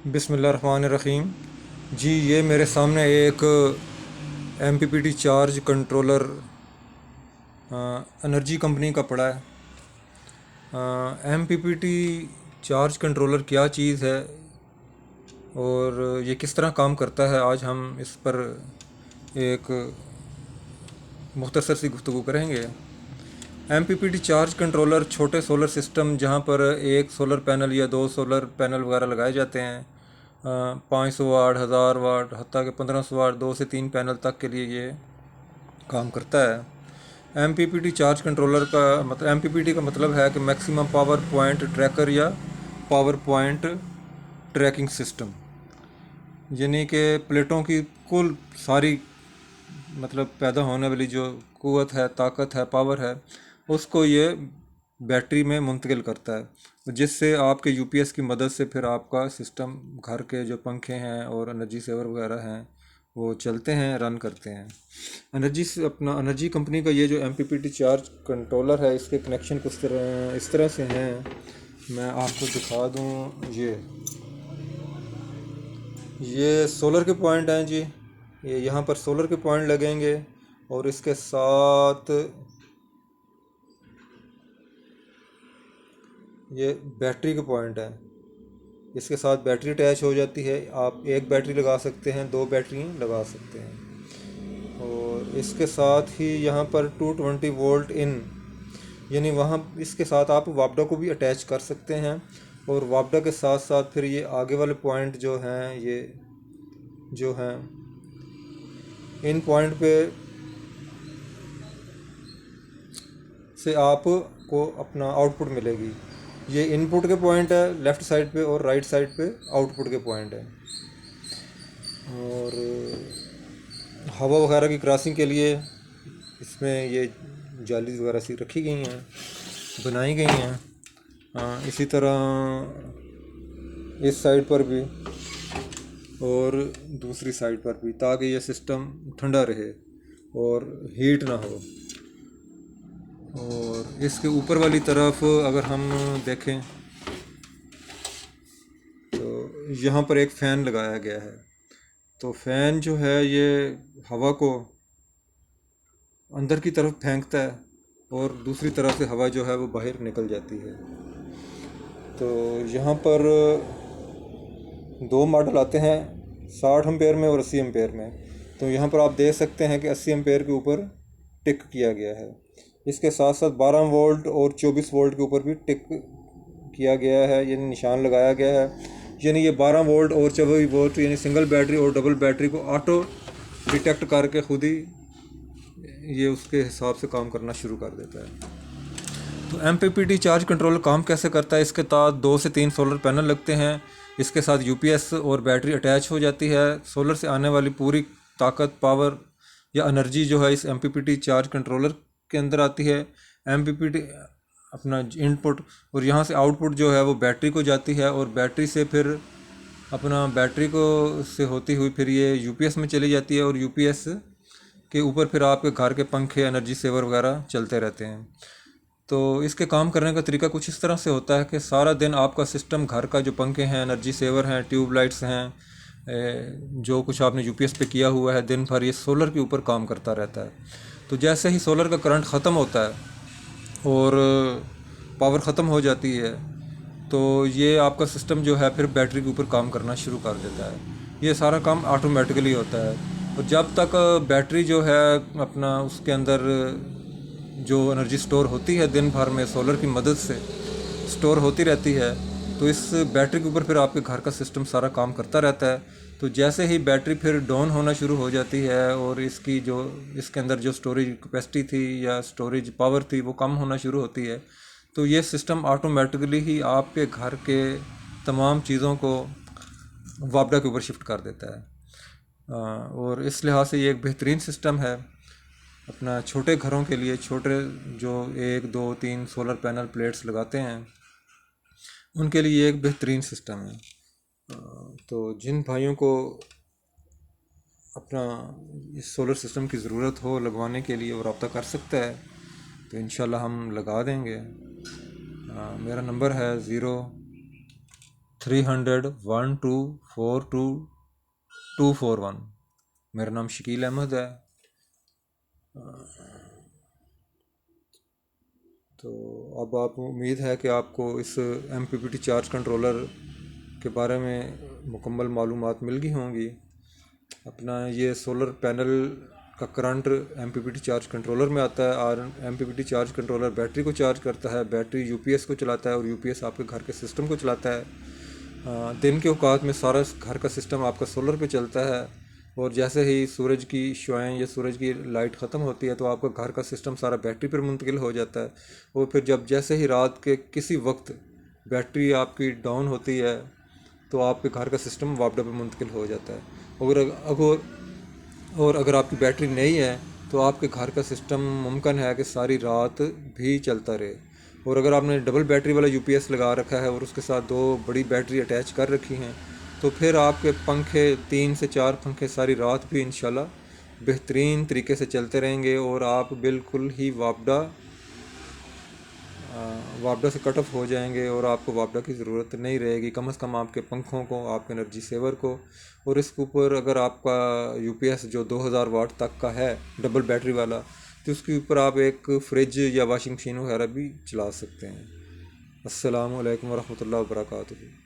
बिस्मिल्लाहिर्रहमानिर्रहीम। जी, ये मेरे सामने एक MPPT charge controller energy company का पड़ा है। एमपीपीटी चार्ज कंट्रोलर क्या चीज़ है और ये किस तरह काम करता है, आज हम इस पर एक मुख्तसर सी गुफ्तगू करेंगे। एमपीपीटी चार्ज कंट्रोलर छोटे सोलर सिस्टम जहाँ पर एक सोलर पैनल या दो सोलर पैनल वगैरह लगाए जाते हैं, 500 वाट, 1000 वाट, हत्ता के 1500 वाट, 2 से 3 पैनल तक के लिए ये काम करता है। एमपीपीटी चार्ज कंट्रोलर का मतलब, एमपीपीटी का मतलब है कि मैक्सिमम पावर पॉइंट ट्रैकर या पावर पॉइंट ट्रैकिंग सिस्टम, यानी कि प्लेटों की कुल सारी मतलब पैदा होने वाली जो कुव्वत है, ताकत है, पावर है, उसको ये बैटरी में मुंतकिल करता है, जिससे आपके यूपीएस की मदद से फिर आपका सिस्टम, घर के जो पंखे हैं और एनर्जी सेवर वगैरह हैं वो चलते हैं, रन करते हैं। एनर्जी से अपना एनर्जी कंपनी का ये जो एमपीपीटी चार्ज कंट्रोलर है, इसके कनेक्शन कुछ तरह इस तरह से हैं, मैं आपको दिखा दूँ। ये सोलर के पॉइंट हैं जी। ये यहाँ पर सोलर के पॉइंट लगेंगे और इसके साथ ये बैटरी के पॉइंट हैं। इसके साथ बैटरी अटैच हो जाती है, आप एक बैटरी लगा सकते हैं, दो बैटरी लगा सकते हैं। और इसके साथ ही यहाँ पर 220 वोल्ट इन, यानी वहाँ इसके साथ आप वापडा को भी अटैच कर सकते हैं। और वापडा के साथ साथ फिर ये आगे वाले पॉइंट जो हैं, ये जो हैं, इन पॉइंट पे से आपको अपना आउटपुट मिलेगी। ये इनपुट के पॉइंट है लेफ़्ट साइड पे, और राइट साइड पे आउटपुट के पॉइंट है। और हवा वगैरह की क्रॉसिंग के लिए इसमें ये जाली वगैरह सी रखी गई हैं, बनाई गई हैं। इसी तरह इस साइड पर भी और दूसरी साइड पर भी, ताकि ये सिस्टम ठंडा रहे और हीट ना हो। और इसके ऊपर वाली तरफ अगर हम देखें तो यहाँ पर एक फ़ैन लगाया गया है। तो फ़ैन जो है ये हवा को अंदर की तरफ फेंकता है और दूसरी तरफ से हवा जो है वो बाहर निकल जाती है। तो यहाँ पर दो मॉडल आते हैं, 60 एम्पेयर में और 80 एम्पेयर में। तो यहाँ पर आप देख सकते हैं कि 80 एम्पेयर के ऊपर टिक किया गया है। इसके साथ साथ 12 वोल्ट और 24 वोल्ट के ऊपर भी टिक किया गया है, यानी निशान लगाया गया है। यानी ये 12 वोल्ट और 24 वोल्ट यानी सिंगल बैटरी और डबल बैटरी को ऑटो डिटेक्ट करके खुद ही ये उसके हिसाब से काम करना शुरू कर देता है। तो एमपीपीटी चार्ज कंट्रोलर काम कैसे करता है, इसके साथ 2 से 3 सोलर पैनल लगते हैं, इसके साथ यूपीएस और बैटरी अटैच हो जाती है। सोलर से आने वाली पूरी ताकत, पावर या एनर्जी जो है इस एमपीपीटी चार्ज कंट्रोलर के अंदर आती है। एमपीपीटी अपना इनपुट और यहाँ से आउटपुट जो है वो बैटरी को जाती है, और बैटरी से फिर अपना बैटरी को से होती हुई फिर ये यूपीएस में चली जाती है, और यूपीएस के ऊपर फिर आपके घर के पंखे, एनर्जी सेवर वगैरह चलते रहते हैं। तो इसके काम करने का तरीका कुछ इस तरह से होता है कि सारा दिन आपका सिस्टम, घर का जो पंखे हैं, एनर्जी सेवर हैं, ट्यूब लाइट्स हैं, जो कुछ आपने यूपीएस पे किया हुआ है, दिन भर ये सोलर के ऊपर काम करता रहता है। तो जैसे ही सोलर का करंट ख़त्म होता है और पावर ख़त्म हो जाती है, तो ये आपका सिस्टम जो है फिर बैटरी के ऊपर काम करना शुरू कर देता है। ये सारा काम ऑटोमेटिकली होता है। और जब तक बैटरी जो है अपना, उसके अंदर जो एनर्जी स्टोर होती है दिन भर में सोलर की मदद से स्टोर होती रहती है, तो इस बैटरी के ऊपर फिर आपके घर का सिस्टम सारा काम करता रहता है। तो जैसे ही बैटरी फिर डाउन होना शुरू हो जाती है और इसकी जो इसके अंदर जो स्टोरेज कैपेसिटी थी या स्टोरेज पावर थी वो कम होना शुरू होती है, तो ये सिस्टम ऑटोमेटिकली ही आपके घर के तमाम चीज़ों को वापडा के ऊपर शिफ्ट कर देता है। और इस लिहाज से ये एक बेहतरीन सिस्टम है अपना छोटे घरों के लिए। छोटे जो 1 2 3 सोलर पैनल प्लेट्स लगाते हैं उनके लिए एक बेहतरीन सिस्टम है। तो जिन भाइयों को अपना इस सोलर सिस्टम की ज़रूरत हो लगवाने के लिए, वो रब्ता कर सकता है, तो इंशाल्लाह हम लगा देंगे। मेरा नंबर है 300 124241। मेरा नाम शकील अहमद है। तो अब आप उम्मीद है कि आपको इस MPPT चार्ज कंट्रोलर के बारे में मुकम्मल मालूमात मिल गई होंगी। अपना ये सोलर पैनल का करंट MPPT चार्ज कंट्रोलर में आता है और MPPT चार्ज कंट्रोलर बैटरी को चार्ज करता है, बैटरी UPS को चलाता है और UPS आपके घर के सिस्टम को चलाता है। दिन के औकात में सारा घर का सिस्टम आपका सोलर पे चलता है और जैसे ही सूरज की शुआएं या सूरज की लाइट ख़त्म होती है तो आपका घर का सिस्टम सारा बैटरी पर मुंतकिल हो जाता है। और फिर जैसे ही रात के किसी वक्त बैटरी आपकी डाउन होती है तो आपके घर का सिस्टम वापडा पर मुंतकिल हो जाता है। अगर आपकी बैटरी नहीं है तो आपके घर का सिस्टम मुमकिन है कि सारी रात भी चलता रहे। और अगर आपने डबल बैटरी वाला UPS लगा रखा है और उसके साथ 2 बड़ी बैटरी अटैच कर रखी हैं तो फिर आपके पंखे 3 से 4 पंखे सारी रात भी इंशाल्लाह बेहतरीन तरीके से चलते रहेंगे और आप बिल्कुल ही वापडा से कट ऑफ हो जाएंगे और आपको वापडा की ज़रूरत नहीं रहेगी, कम से कम आपके पंखों को, आपके एनर्जी सेवर को। और इसके ऊपर अगर आपका UPS जो 2000 वाट तक का है डबल बैटरी वाला तो उसके ऊपर आप एक फ्रिज या वॉशिंग मशीन वगैरह भी चला सकते हैं। अस्सलामु अलैकुम वरहमतुल्लाहि वबरकातुहू।